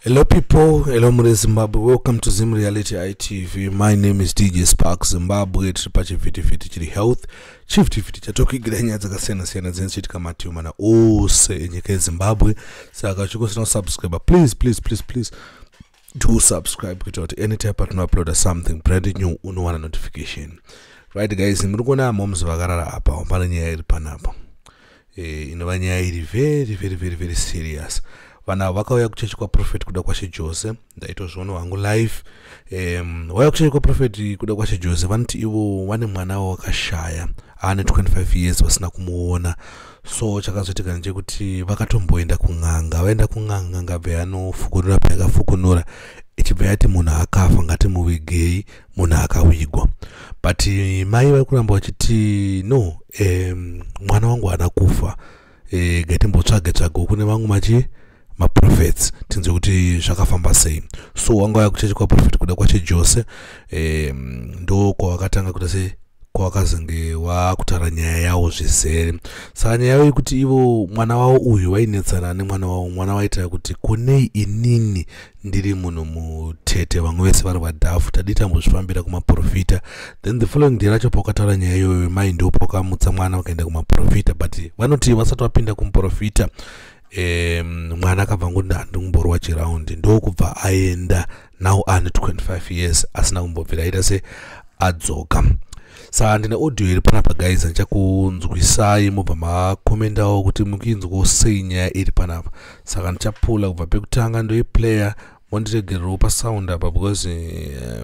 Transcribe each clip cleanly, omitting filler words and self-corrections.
Hello people, hello Mure Zimbabwe, welcome to Zim Reality ITV. My name is DJ Spark Zimbabwe. Tripache fiti chiri health chifti chatokigira nyaya dzakasiyana dzinochitika matuma na ose enyika yeZimbabwe. Saka chikosina subscribe, please do subscribe kuti anytime patinouploada something brand new unowana notification. Right guys, muri kuona moms vakarara apa pana nyaya iri panapa. Inova nyaya iri very serious. Vana vakauya kuchechi kwa prophet kuda kwashe Jose ndaitozviona wangu live. Vauya kuchechi kwa prophet kuda kwashe Jose vanoti ivo vane mwana wavo wakashaya ane 25 years vasina kumuona. So chakazoitika ndechekuti vakatomboenda kung'anga, vaenda kung'anga ngabve anofukunura paakafukunura ichibva yati munhu akafa ngatimuvigei, munhu akavigwa. But mai vari kuramba vachiti no, mwana wangu haana kufa, ngatimbotsvage kune vamwe maprophets tinzwe kuti zvakafamba sei. So wanga yakuchechi kwa prophet kuda kwache Jose ndo kwavakatanga kuita se kwavakazenge wakutaura nyaya yavo zvizere. Saka nyaya yavo yekuti ivo mwana wavo uyu wainetsana nemwana wavo, mwana waita kuti kunei inini ndiri munhu mutete, vamwe vese vari vadhafu, tadii tambozvifambira kumaprofita. Then the following day racho pakataura nyaya iyoyo mai ndo pakamutsa mwana wakaenda kumaprofita. But vanoti vasati vapinda kumuprofita mwana akabva ngoti handingumborwa chiraundi, ndokubva aenda now ane 25 years asina kumbobvira aita se adzoka. Saka ndine audio iri panapa guys, ndichakunzwisai mobva makomendawo kuti mukinzwawo sei nyaya iri panapa. Saka ndichapula kubva pekutanga ndoiplaya mondiregererawo pasound apa because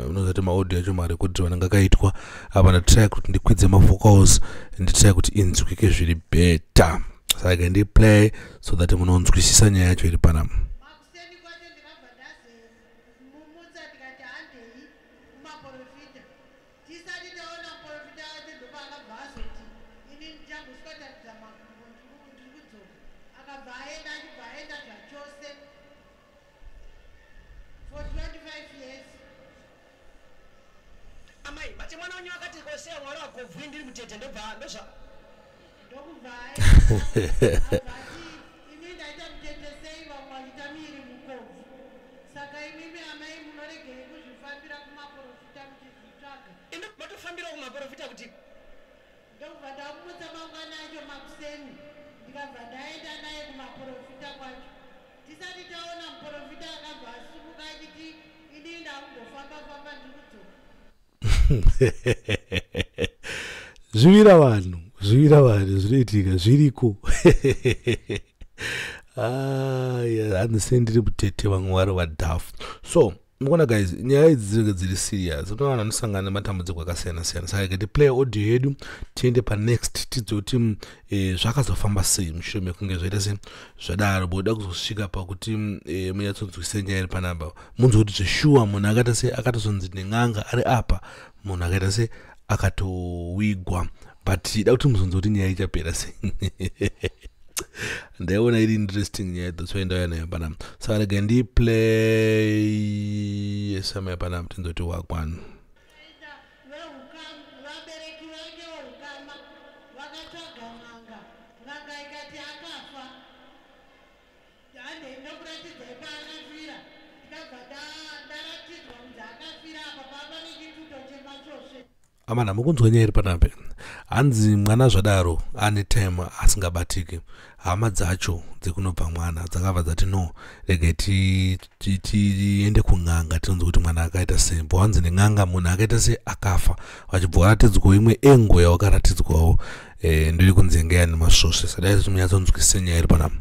unozati maaudio acho marekodhi anenge akaitwa apa ndatry kuti ndikwidze mavocals, nditry kuti inzwike zviri better. Saka ndiplay so that munonzwisisa nyaya yacho iri panapa. Zvivira vanhu zvinoitika zviriko. Handise ndiri mutete, vamwe vari vadhafu. So mukuona guys, nyaya idzi dzinenge dziri serious, unowana anosangana nematambudziko akasiyana. Saka ngatiplay audio yedu tiende panext tidzwe kuti zvakazofamba sei mushure mekunge zvaita se zvadaro. Boda kuzosvika pakuti munyatsonzwisise nyaya iri panapa, munzwe kuti zveshuwa munhu akaita se akatozonzi nen'anga ari apa, munhu akaita se akatowigwa. But ida kuti muzonzwe kuti nyaya ichapera sei. Ndaiona iri interesting nyaya, that's why ndauya nayo panapa. Saka rega ndiplay yesama panapa tinzwe kuti wakwana. Amana mukunzwa nyaya iri panapa. Hanzi mwana zvadaro ane time asingabatiki, hama dzacho dzekunobva mwana dzakabva dzati no, rege tiende kung'anga tinonzwa kuti mwana akaita sei. Hanzi nen'anga munhu akaita se akafa, vachibva varatidzwawo imwe engo yawakaratidzwawo ndiri kunzengeya nemasvosve. Sadai kuti munyatsonzwisise nyaya iri panapa.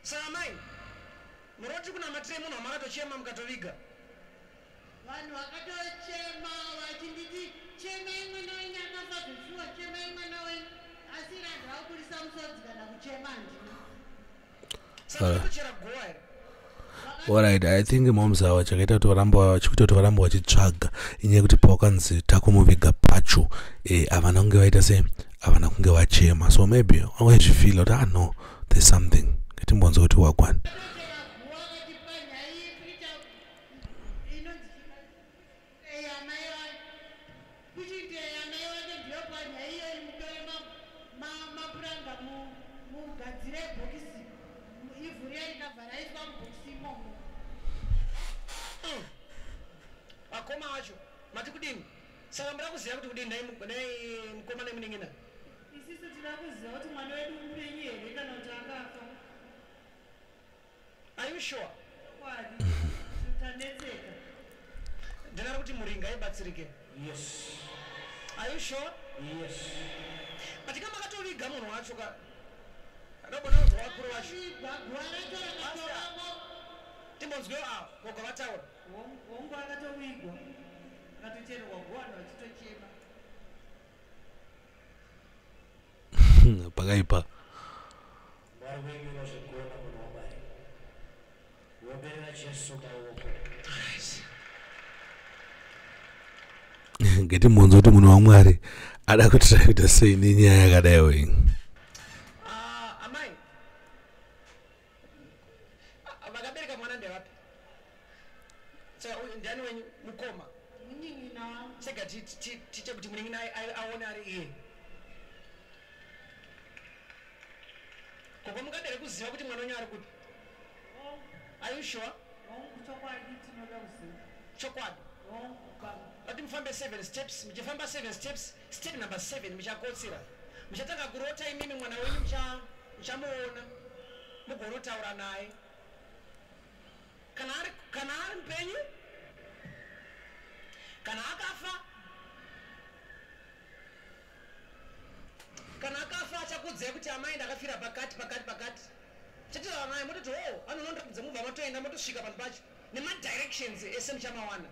Samai, muroti kuna matremu na makatochema mkatoviga. Vanhu vakatochema vachinditi chema imwe nawe nyakafa zvishuwa, chema imwe nawe asi radhawo kurisa musodzi kana kuchema ndini. Alright, I think moms awa chakaita kuti varamba vachitsvaga inyaya yekuti pawakanzi takomuviga pacho havana kunge vaita se havana kunge vachema, so maybe wazvifila kuti no, there's something. Ngatimbonza kuti wagwana. Akoma wacho mati kudini saka mura kuziva kuti kudini dai mukomana muningina isisu tida kuziva kuti mwana wedu mupenyu here kana kuti akafa. Are you sure? Kwadi tanetseka ndinari kuti muringa ibatsirike. Yes. Are you sure? Yes. Ati kama katoviga munhu wacho ka akabona kuti wakuru wacho timbonzwewo awo koga vataura wongo akatovigwa akatocherwa gwana vachitochema pakaipa ngatimbonza kuti munhu waMwari ada kutira kuita sei nenyaya yakadaiwo iyi. Amai vakabereka mwana ndevapi? Saka ndani wenyu mukoma munin'ina sega tiite kuti munin'ina aone ari iye koko mungadere kuziva kuti mwana wenyu ari kuti. Are you sure? Chokwadi tinoda kuziva. Chokwadi ati mufambe 7 steps, muchifamba 7 steps, step number 7 muchakotsera muchatanga kurota imimi mwana wenyu muchamuona mugonotaura naye kana ari mupenyu kana akafa achakudzai kuti amai ndakafira pakati chataura naye mototi anonondakudza mubva matoenda motosvika panhu pacho nemadirections ese muchamawana.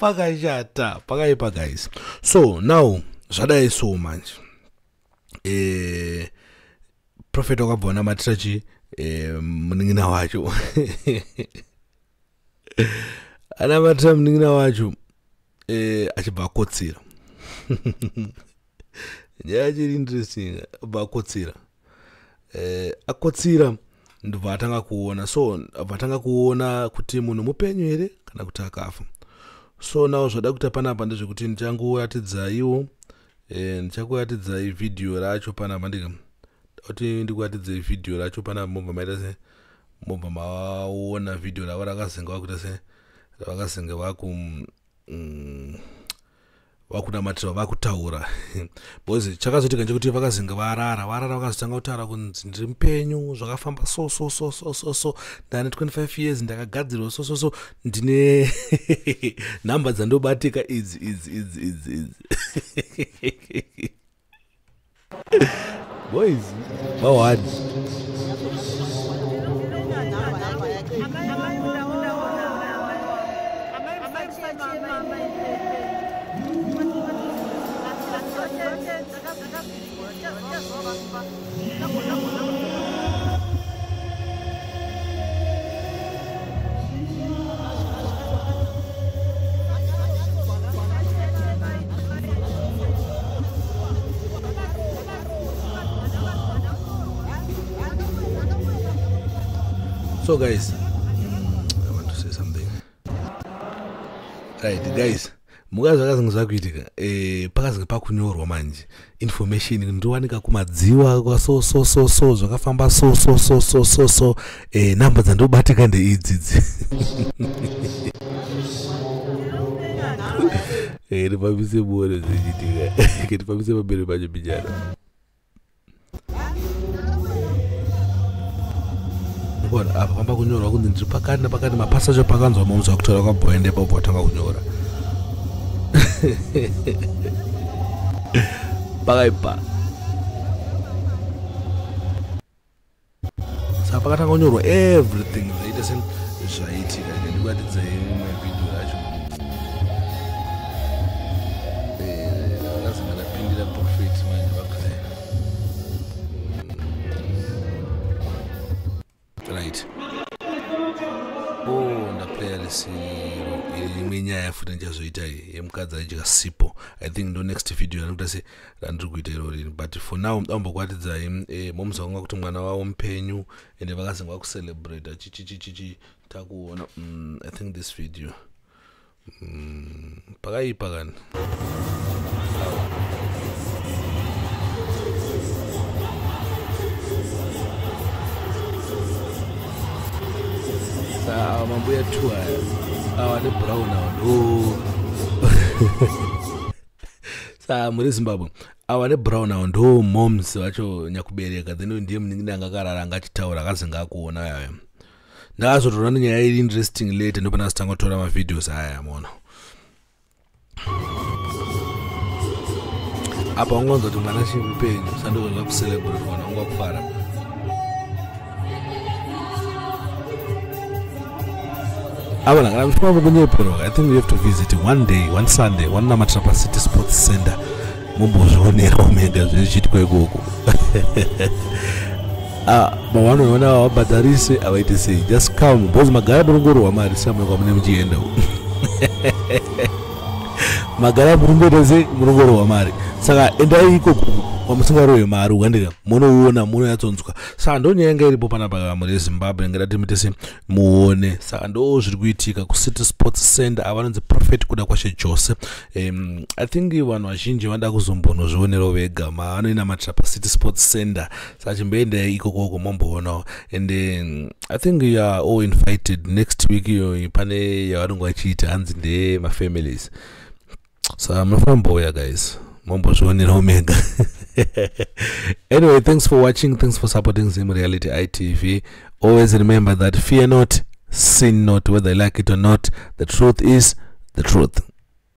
Pakashata pakaipa guys. So now zvadai so manje prophet wakabva namatirachi muning'ina wacho anamatira muning'ina wacho achibva akotsera nyaya chiri interesting. Abva akotsera akotsera ndobva atanga kuona, so vatanga kuona kuti munhu mupenyu here kana kuti akafa. So now zvada kuita panapa ndezvekuti ndichangoyatidzaiwo ndichakuatidzai video racho panapa ndikuatidzai video racho panapa mobva maita se mobva maona video ravo rakazenga vakuita se ravakazenga vakunamatira vakutaura because chakazoitika ndechekuti vakazenga varara vakazotanga kutaura kunzi ndiri mupenyu zvakafamba so ndane 25 years ndakagadzirwa so ndine nhamba dzandobatika idzi boys vawadi So guys, I want to say something. Right guys, mugazi zvakazinge zvakuitika pakazinge pakunyorwa manje information ndowanika kumadziwa kwa so zvakafamba so namba dzandobatika ndeidzidzi ndipambise bore zvichiitika ndipambise pamberi pacho bijana apa pamba kunyorwa kunzi ndiri pakati napakati mapasi acho pakanzwa mamuza kutaura kwabhoende papo watanga kunyora pakaipa saka pakatanga kunyorwa everything zvaita se zvaitika ndikuatidzai mavideo acho vakazanga ndapindira profeti manje vakuzai imwe nyaya futi ndichazoita yemukadzi aichika sipo. I think ndo next video yanokuta se randiri kuita irori, but for now ambokwatidza momuzvanga kuti mwana wavo mupenyu ende vakazengwa kucelebrate chichi takuona. I think this video pakaipa kani. Mambo yetu haya ne brown ndo muri Zimbabwe ne brown ndo moms vacho nyakubereka, then ndiye muningini angakarara angachitaura akazenga akuona yayo. Ndakazotora nyaya iri interesting later ndipo ndasitanga kutora ma videos haya mona. Apa ungonzo kuti mwana chimupenyu sandozoga kucelebrate kana unga kufara. I think we have to visit one day, one Sunday, one Namatrapa City Sports Center. Mumbozonera omega zvichitwa ikoko. Mawano wana wabhadharise avaite sei, just come because magara burungoro wamari samwe kwa mune muchienda. Magara burungoro ze burungoro wamari. Saka endai ikoko wamusingarowe mari ukandika munoona munoyatsonzwa. Saka ndonyanga iripo panapa muri Zimbabwe ngati mitese muone. Saka ndo zviri kuitika ku City Sports Center avanonzi Prophet kuda kwashe Jose. I think vanhu vazhinji vanoda kuzombonozvionera vega maanoina matrapa City Sports Center. Saka chimboenda ikoko momboona, and I think you are all invited next week. Iyo pane yavanonga vachiita hanzi nde ma families. So munofana mboya guys. Omega. Anyway, thanks for watching, thanks for supporting Zim Reality ITV. Always remember that fear not, sin not, whether you like it or not. The truth is the truth.